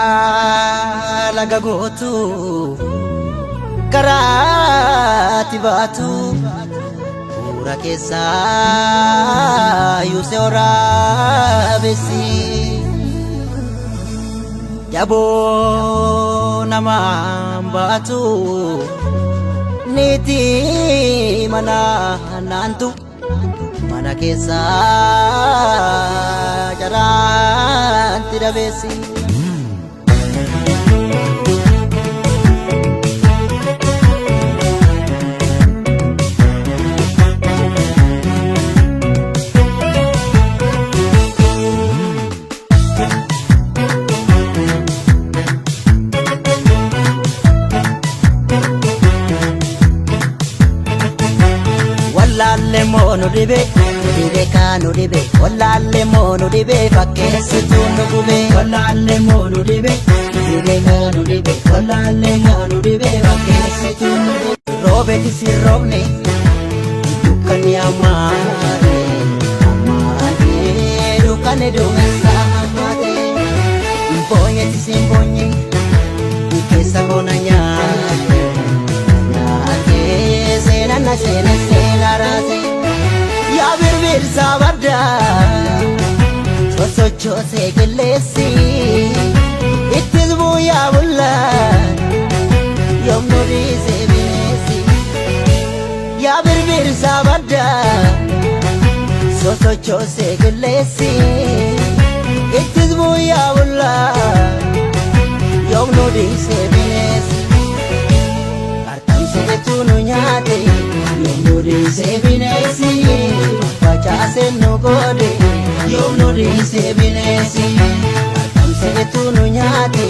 Karaa laga gootu karaatti baatu bu'uura keessaa yuusee waraabessi yaboo namaan baatu niiti mana naantu mana keessaa jaraatti dabeessi. Wallaale moonu dibe kanu dibe wallaale moonu dibe fakkeessituu nu gube wallaale moonu dibe kanu dibe wallaale moonu dibe fakkeessituu nu gube roobeti si roobne dukkani amaare dukkani duumessa amaate mboonyeti si mboonye keessa boona nyaate seenana seene seenarase yaa birbirsa badda sosochoose qilleessi ittis bu'aa bulla yoomnu dhiisee bineessi yaa birbirsa badda sosochoose qilleessi ittis bu'aa bulla yoomnu dhiisee bineessi arkamseetu nu nyaate yoomnu dhiisee bineessi facaase nu godhe yoomnu dhiisee bineessi arkamseetu nu nyaate